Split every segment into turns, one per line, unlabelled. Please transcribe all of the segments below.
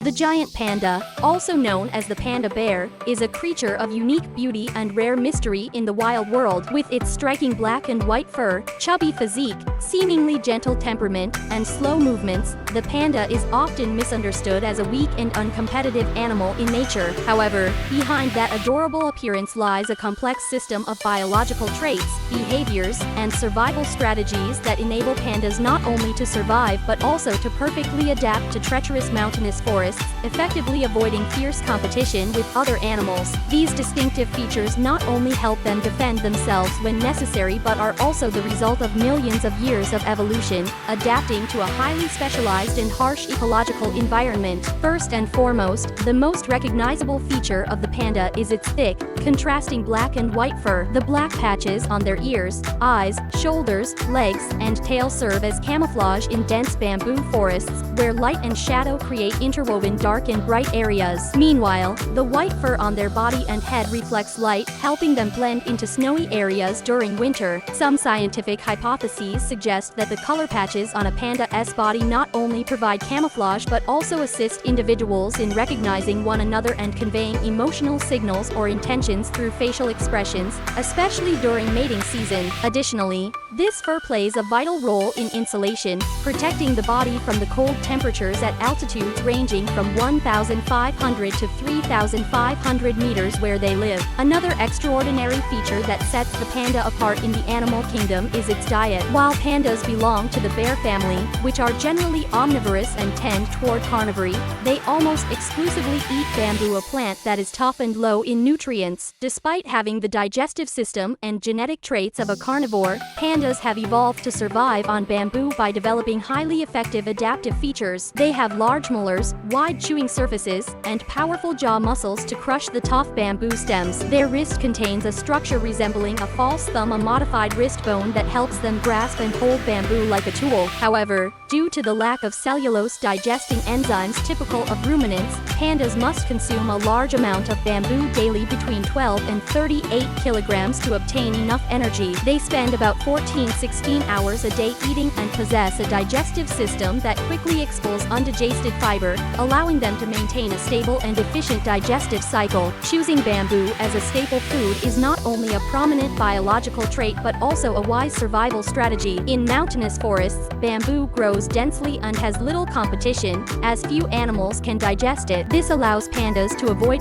The giant panda, also known as the panda bear, is a creature of unique beauty and rare mystery in the wild world. With its striking black and white fur, chubby physique, seemingly gentle temperament, and slow movements, the panda is often misunderstood as a weak and uncompetitive animal in nature. However, behind that adorable appearance lies a complex system of biological traits, behaviors, and survival strategies that enable pandas not only to survive but also to perfectly adapt to treacherous mountainous forests, effectively avoiding fierce competition with other animals. These distinctive features not only help them defend themselves when necessary but are also the result of millions of years of evolution, adapting to a highly specialized and harsh ecological environment. First and foremost, the most recognizable feature of the panda is its thick, contrasting black and white fur. The black patches on their ears, eyes, shoulders, legs, and tail serve as camouflage in dense bamboo forests, where light and shadow create interwoven dark and bright areas. Meanwhile, the white fur on their body and head reflects light, helping them blend into snowy areas during winter. Some scientific hypotheses suggest that the color patches on a panda's body not only provide camouflage but also assist individuals in recognizing one another and conveying emotional signals or intentions through facial expressions, especially during mating season. Additionally, this fur plays a vital role in insulation, protecting the body from the cold temperatures at altitudes ranging from 1,500 to 3,500 meters where they live. Another extraordinary feature that sets the panda apart in the animal kingdom is its diet. While pandas belong to the bear family, which are generally omnivorous and tend toward carnivory, they almost exclusively eat bamboo, a plant that is tough and low in nutrients. Despite having the digestive system and genetic traits of a carnivore, pandas have evolved to survive on bamboo by developing highly effective adaptive features. They have large molars, wide chewing surfaces, and powerful jaw muscles to crush the tough bamboo stems. Their wrist contains a structure resembling a false thumb, a modified wrist bone that helps them grasp and hold bamboo like a tool. However, due to the lack of cellulose digesting enzymes typical of ruminants, pandas must consume a large amount of bamboo daily, between 12 and 38 kilograms, to obtain enough energy. They spend about 14-16 hours a day eating and possess a digestive system that quickly expels undigested fiber, allowing them to maintain a stable and efficient digestive cycle. Choosing bamboo as a staple food is not only a prominent biological trait but also a wise survival strategy. In mountainous forests, bamboo grows densely and has little competition, as few animals can digest it. This allows pandas to avoid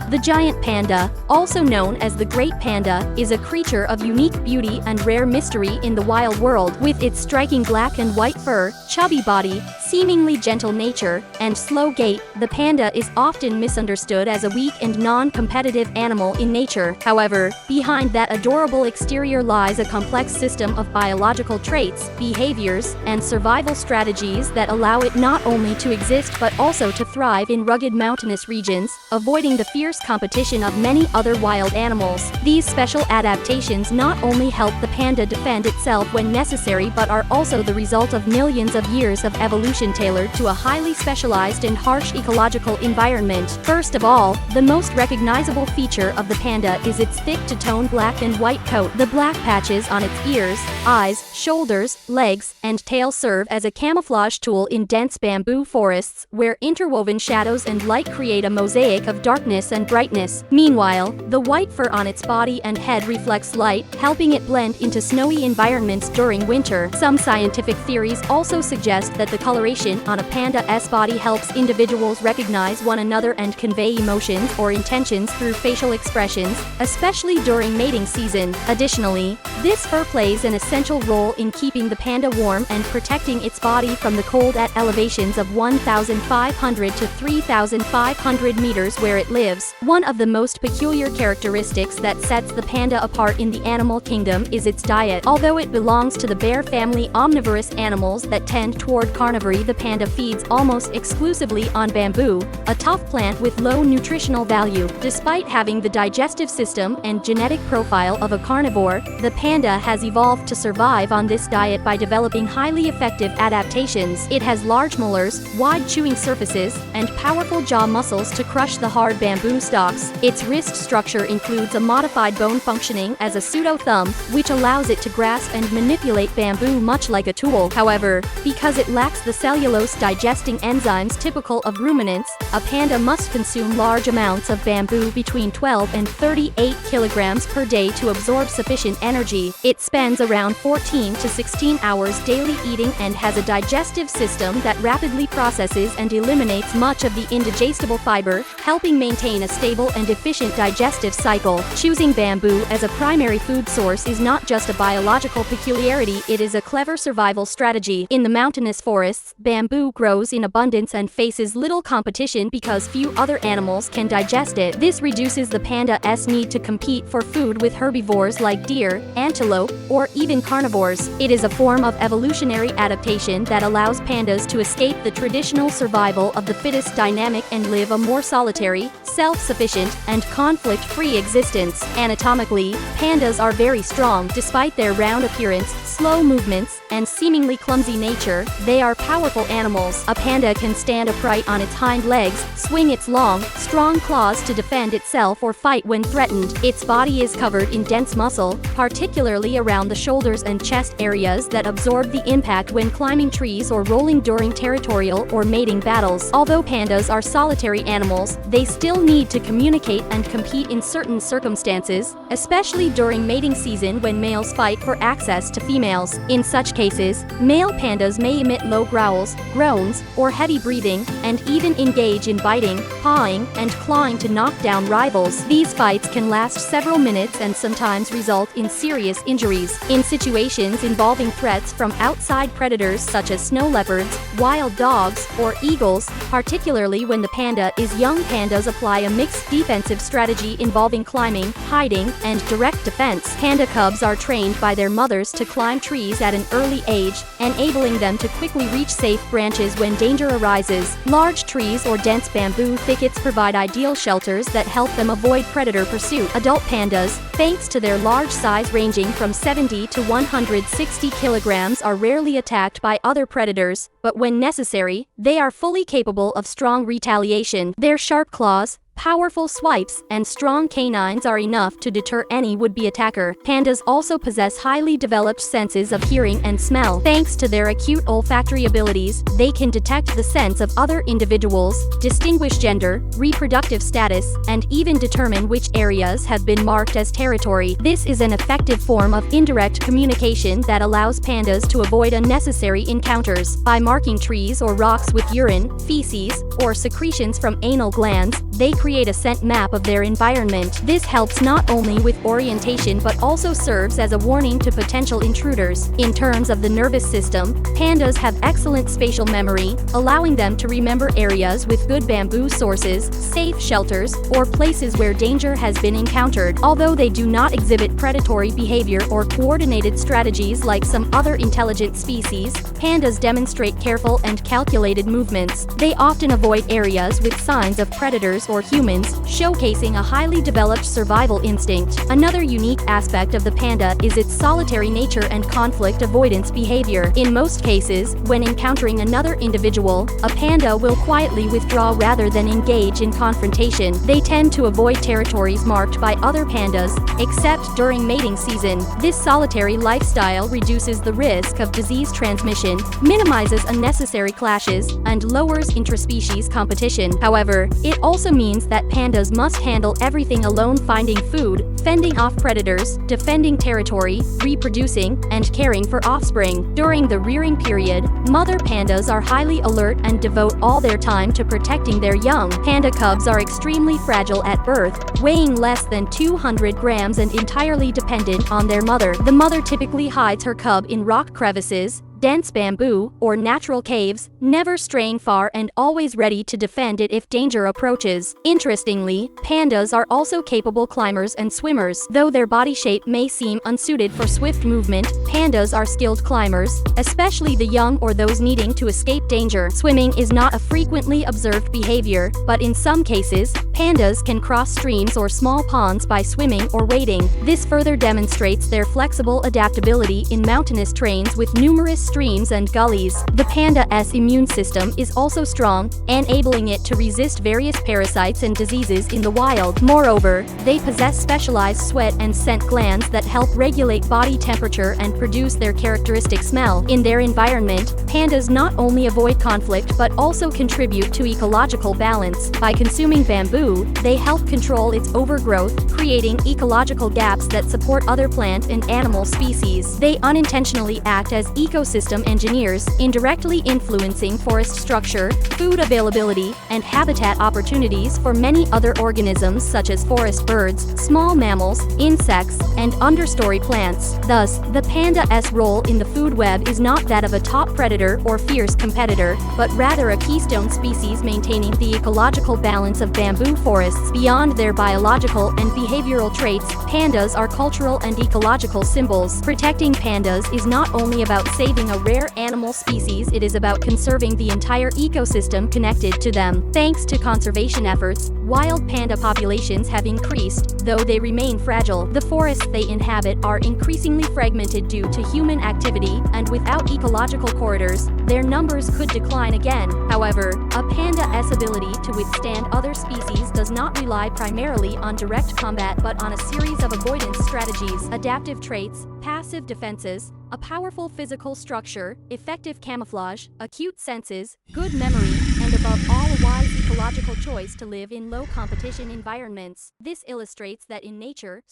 The giant panda, also known as the great panda, is a creature of unique beauty and rare mystery in the wild world. With its striking black and white fur, chubby body, seemingly gentle nature, and slow gait, the panda is often misunderstood as a weak and non-competitive animal in nature. However, behind that adorable exterior lies a complex system of biological traits, behaviors, and survival strategies that allow it not only to exist but also to thrive in rugged mountainous regions, avoiding the fierce competition of many other wild animals. These special adaptations not only help the panda defend itself when necessary but are also the result of millions of years of evolution tailored to a highly specialized and harsh ecological environment. First of all, the most recognizable feature of the panda is its thick two-tone black and white coat. The black patches on its ears, eyes, shoulders, legs, and tail serve as a camouflage tool in dense bamboo forests, where interwoven shadows and light create a mosaic of darkness and brightness. Meanwhile, the white fur on its body and head reflects light, helping it blend into snowy environments during winter. Some scientific theories also suggest that the coloration on a panda's body helps individuals recognize one another and convey emotions or intentions through facial expressions, especially during mating season. Additionally, this fur plays an essential role in keeping the panda warm and protecting its body from the cold at elevations of 1,500 to 3,500 meters where it lives. One of the most peculiar characteristics that sets the panda apart in the animal kingdom is its diet. Although it belongs to the bear family omnivorous animals that tend toward carnivory, the panda feeds almost exclusively on bamboo, a tough plant with low nutritional value. Despite having the digestive system and genetic profile of a carnivore, the panda has evolved to survive on this diet by developing highly effective adaptations. It has large molars, wide chewing surfaces, and powerful jaw muscles to crush the hard bamboo stalks. Its wrist structure includes a modified bone functioning as a pseudo-thumb, which allows it to grasp and manipulate bamboo much like a tool. However, because it lacks the cellulose-digesting enzymes typical of ruminants, a panda must consume large amounts of bamboo between 12 and 38 kilograms per day to absorb sufficient energy. It spends around 14 to 16 hours daily eating and has a digestive system that rapidly processes and eliminates much of the indigestible fiber, helping maintain a stable and efficient digestive cycle. Choosing bamboo as a primary food source is not just a biological peculiarity, it is a clever survival strategy. In the mountainous forests, bamboo grows in abundance and faces little competition because few other animals can digest it. This reduces the panda's need to compete for food with herbivores like deer, antelope, or even carnivores. It is a form of evolutionary adaptation that allows pandas to escape the traditional survival of the fittest dynamic and live a more solitary, self-sufficient, and conflict-free existence. Anatomically, pandas are very strong. Despite their round appearance, slow movements, and seemingly clumsy nature, they are powerful animals. A panda can stand upright on its hind legs, swing its long, strong claws to defend itself or fight when threatened. Its body is covered in dense muscle, particularly around the shoulders and chest areas that absorb the impact when climbing trees or rolling during territorial or mating battles. Although pandas are solitary animals, they still need to communicate and compete in certain circumstances, especially during mating season when males fight for access to females. In such cases, male pandas may emit low growls, groans, or heavy breathing, and even engage in biting, pawing, and clawing to knock down rivals. These fights can last several minutes and sometimes result in serious injuries. In situations involving threats from outside predators such as snow leopards, wild dogs, or eagles, particularly when the panda is young, pandas apply a mixed defensive strategy involving climbing, hiding, and direct defense. Panda cubs are trained by their mothers to climb trees at an early age, enabling them to quickly reach safe branches when danger arises. Large trees or dense bamboo thickets provide ideal shelters that help them avoid predator pursuit. Adult pandas, thanks to their large size ranging from 70 to 160 kilograms, are rarely attacked by other predators, but when necessary, they are fully capable of strong retaliation. Their sharp claws, powerful swipes, and strong canines are enough to deter any would-be attacker. Pandas also possess highly developed senses of hearing and smell. Thanks to their acute olfactory abilities, they can detect the scents of other individuals, distinguish gender, reproductive status, and even determine which areas have been marked as territory. This is an effective form of indirect communication that allows pandas to avoid unnecessary encounters. By marking trees or rocks with urine, feces, or secretions from anal glands, they create a scent map of their environment. This helps not only with orientation but also serves as a warning to potential intruders. In terms of the nervous system, pandas have excellent spatial memory, allowing them to remember areas with good bamboo sources, safe shelters, or places where danger has been encountered. Although they do not exhibit predatory behavior or coordinated strategies like some other intelligent species, pandas demonstrate careful and calculated movements. They often avoid areas with signs of predators or humans, showcasing a highly developed survival instinct. Another unique aspect of the panda is its solitary nature and conflict avoidance behavior. In most cases, when encountering another individual, a panda will quietly withdraw rather than engage in confrontation. They tend to avoid territories marked by other pandas, except during mating season. This solitary lifestyle reduces the risk of disease transmission, minimizes unnecessary clashes, and lowers intraspecies competition. However, it also means that pandas must handle everything alone: finding food, fending off predators, defending territory, reproducing, and caring for offspring. During the rearing period, mother pandas are highly alert and devote all their time to protecting their young. Panda cubs are extremely fragile at birth, weighing less than 200 grams and entirely dependent on their mother. The mother typically hides her cub in rock crevices, dense bamboo, or natural caves, never straying far and always ready to defend it if danger approaches. Interestingly, pandas are also capable climbers and swimmers. Though their body shape may seem unsuited for swift movement, pandas are skilled climbers, especially the young or those needing to escape danger. Swimming is not a frequently observed behavior, but in some cases, pandas can cross streams or small ponds by swimming or wading. This further demonstrates their flexible adaptability in mountainous terrains with numerous streams and gullies. The panda's immune system is also strong, enabling it to resist various parasites and diseases in the wild. Moreover, they possess specialized sweat and scent glands that help regulate body temperature and produce their characteristic smell. In their environment, pandas not only avoid conflict but also contribute to ecological balance. By consuming bamboo, they help control its overgrowth, creating ecological gaps that support other plant and animal species. They unintentionally act as ecosystem engineers, indirectly influencing forest structure, food availability, and habitat opportunities for many other organisms such as forest birds, small mammals, insects, and understory plants. Thus, the panda's role in the food web is not that of a top predator or fierce competitor, but rather a keystone species maintaining the ecological balance of bamboo forests. Beyond their biological and behavioral traits, pandas are cultural and ecological symbols. Protecting pandas is not only about saving a rare animal species, it is about conserving the entire ecosystem connected to them. Thanks to conservation efforts, wild panda populations have increased, though they remain fragile. The forests they inhabit are increasingly fragmented due to human activity, and without ecological corridors, their numbers could decline again. However, a panda's ability to withstand other species does not rely primarily on direct combat but on a series of avoidance strategies, adaptive traits, passive defenses, a powerful physical structure, effective camouflage, acute senses, good memory, and above all a wise ecological choice to live in low competition environments. This illustrates that in nature,